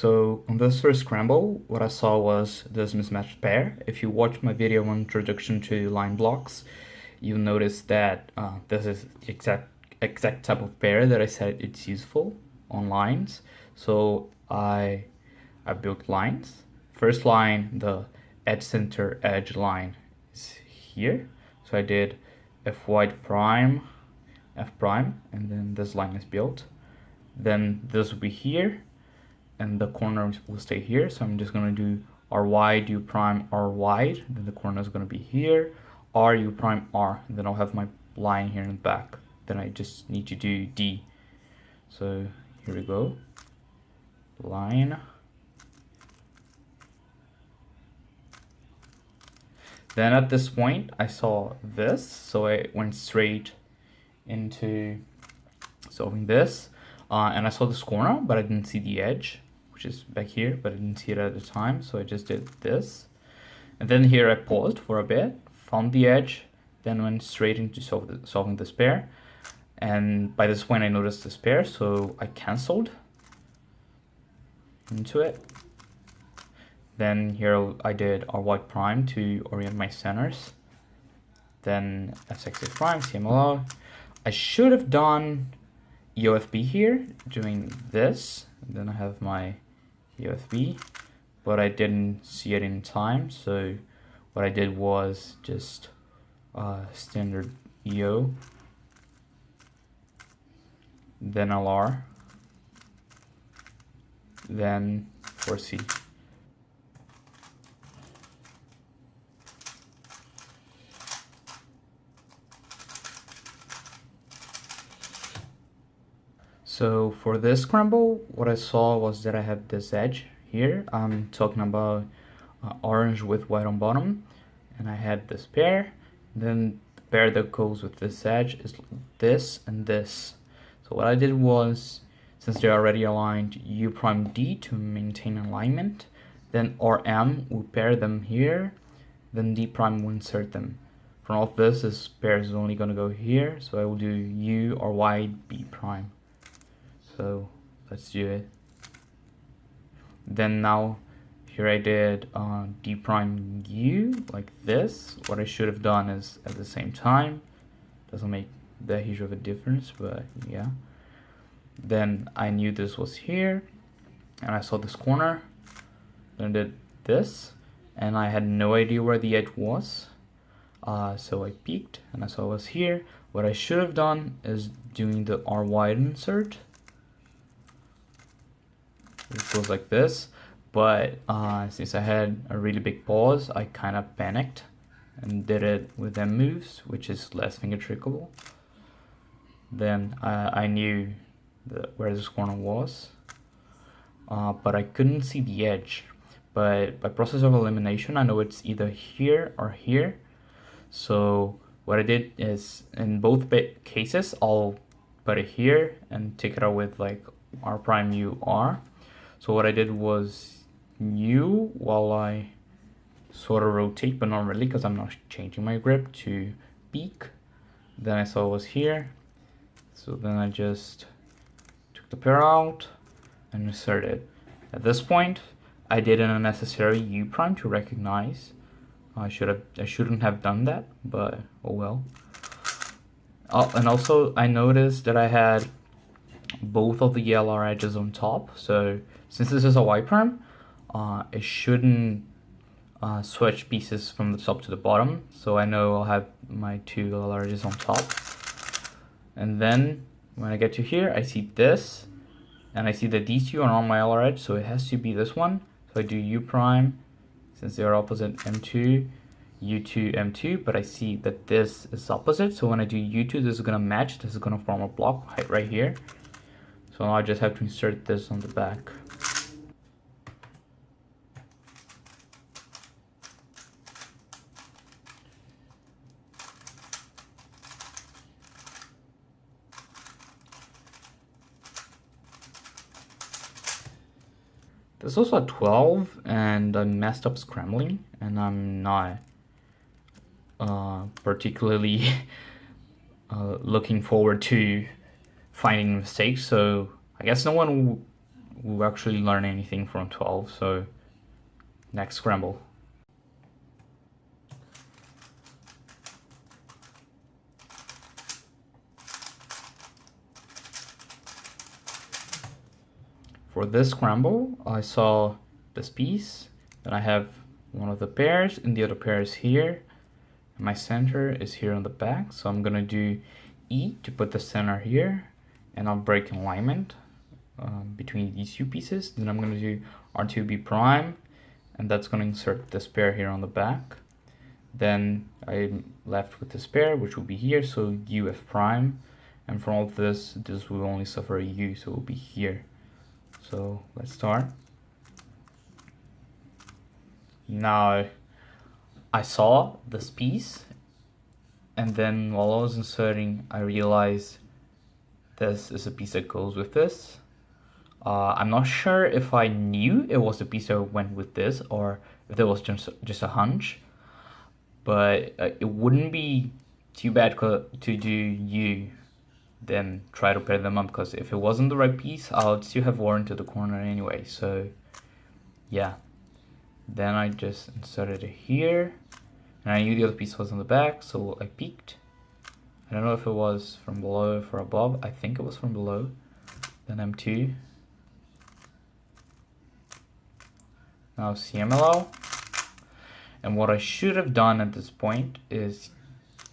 So on this first scramble, what I saw was this mismatched pair. If you watch my video on introduction to line blocks, you'll notice that this is exact type of pair that I said it's useful on lines. So I built lines. First line, the edge center edge line is here. So I did f wide prime, f prime, and then this line is built. Then this will be here, and the corner will stay here. So I'm just gonna do r wide, u prime, r wide, then the corner is gonna be here, r, u prime, r, and then I'll have my line here in the back. Then I just need to do d. So here we go, line. Then at this point, I saw this, so I went straight into solving this. And I saw this corner, but I didn't see the edge, which is back here, but I didn't see it at the time, so I just did this. And then here I paused for a bit, found the edge, then went straight into solving this pair. And by this point I noticed this pair, so I canceled into it. Then here I did ry prime to orient my centers. Then f6 prime, CMLO. I should have done EOFB here, doing this. And then I have my EOFB, but I didn't see it in time. So what I did was just standard EO, then LR, then 4C. So for this scramble, what I saw was that I have this edge here. I'm talking about orange with white on bottom, and I had this pair. Then the pair that goes with this edge is this and this. So what I did was, since they're already aligned, U prime D to maintain alignment. Then RM will pair them here. Then D prime will insert them. From all of this pair is only going to go here. So I will do U or Y B prime. So let's do it. Then now here I did D prime U like this. What I should have done is at the same time. Doesn't make that huge of a difference, but yeah. Then I knew this was here, and I saw this corner. Then I did this, and I had no idea where the edge was. So I peeked, and I saw it was here. What I should have done is doing the R wide insert. It goes like this, but since I had a really big pause, I kind of panicked and did it with M moves, which is less finger trickable. Then I knew where this corner was, but I couldn't see the edge. But by process of elimination, I know it's either here or here. So what I did is, in both cases, I'll put it here and take it out with like R prime U R. So what I did was U while I sort of rotate, but not really because I'm not changing my grip, to peak. Then I saw it was here. So then I just took the pair out and inserted. At this point, I did an unnecessary U prime to recognize. I shouldn't have done that, but oh well. And also I noticed that I had both of the LR edges on top. So since this is a Y prime, it shouldn't switch pieces from the top to the bottom. So I know I'll have my two LR edges on top. And then when I get to here, I see this, and I see that these two are on my LR edge, so it has to be this one. So I do U prime, since they are opposite M2, U2, M2, but I see that this is opposite. So when I do U2, this is gonna match, this is gonna form a block right here. So now I just have to insert this on the back. This was a 12, and I messed up scrambling, and I'm not particularly looking forward to finding mistakes, so I guess no one we'll actually learn anything from 12. So next scramble. For this scramble, I saw this piece, then I have one of the pairs, and the other pair is here. And my center is here on the back, so I'm gonna do E to put the center here, and I'll break alignment between these two pieces. Then I'm gonna do R2B prime, and that's gonna insert this pair here on the back. Then I'm left with this pair, which will be here, so UF prime, and from all of this will only suffer a U, so it will be here. So let's start. Now I saw this piece, and then while I was inserting, I realized this is a piece that goes with this. I'm not sure if I knew it was the piece that went with this, or if it was just a hunch, but it wouldn't be too bad to do U, then try to pair them up, because if it wasn't the right piece, I would still have worn to the corner anyway. So yeah, then I just inserted it here, and I knew the other piece was on the back, so I peeked. I don't know if it was from below or from above. I think it was from below. Then M2. Now CMLL. And what I should have done at this point is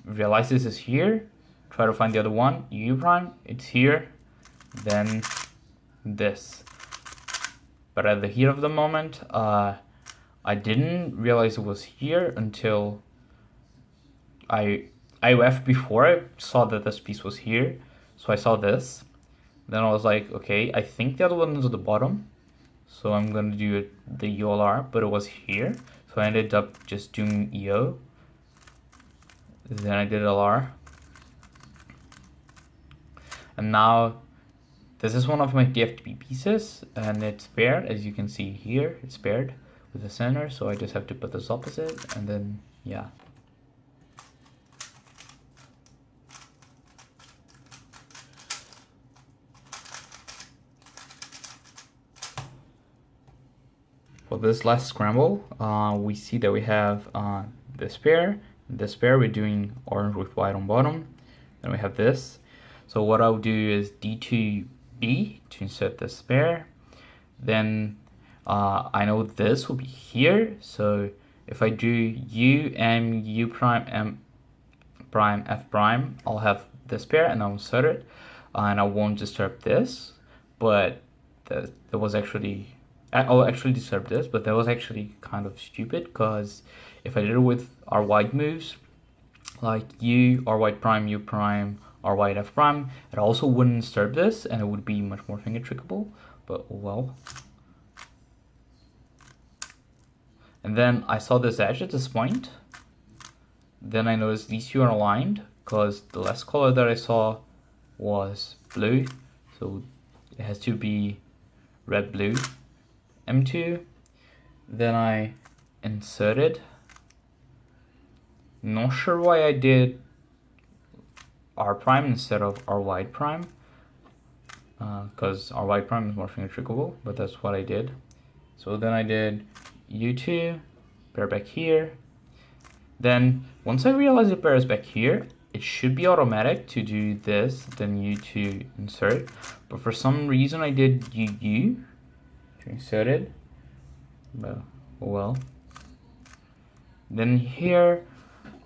realize this is here, try to find the other one, U prime, it's here, then this. But at the heat of the moment, I didn't realize it was here until I left before I saw that this piece was here. So I saw this, then I was like, okay, I think the other one is at the bottom, so I'm gonna do the ULR, but it was here. So I ended up just doing EO, then I did LR. And now this is one of my DFTP pieces, and it's paired, as you can see here, it's paired with the center, so I just have to put this opposite, and then yeah. For this last scramble, we see that we have this pair. This pair, we're doing orange with white on bottom. Then we have this. So what I'll do is D2B to insert this pair. Then I know this will be here. So if I do U, M, U prime, M prime, F prime, I'll have this pair and I'll insert it. And I won't disturb this, but there was actually, I'll actually disturb this, but that was actually kind of stupid, because if I did it with our white moves, like U, R white prime, U prime, R white, F prime, it also wouldn't disturb this, and it would be much more finger trickable, but well. And then I saw this edge at this point. Then I noticed these two are aligned, because the last color that I saw was blue, so it has to be red, blue. M2, then I inserted. Not sure why I did R prime instead of R white prime, because R white prime is more finger trickable, but that's what I did. So then I did U2, pair back here. Then once I realized the pair is back here, it should be automatic to do this, then U2 insert, but for some reason I did UU to insert it, well. Then here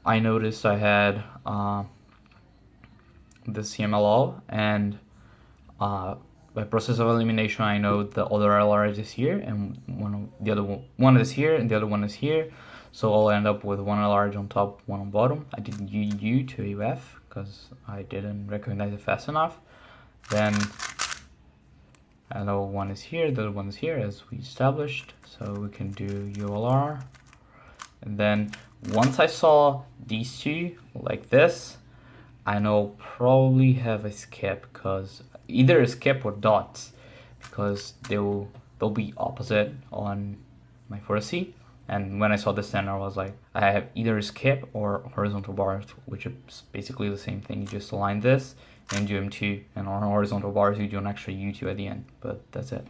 I noticed I had the CMLL, and by process of elimination I know the other LR is here, and one is here and the other one is here, so I'll end up with one LR on top, one on bottom. I did UU to UF because I didn't recognize it fast enough. Then I know one is here, the other one is here, as we established, so we can do ULR. And then once I saw these two like this, I know I'll probably have a skip, because either a skip or dots, because they'll be opposite on my 4C. And when I saw the center, I was like, I have either a skip or horizontal bars, which is basically the same thing. You just align this and do M2, and on horizontal bars you do an extra U2 at the end, but that's it.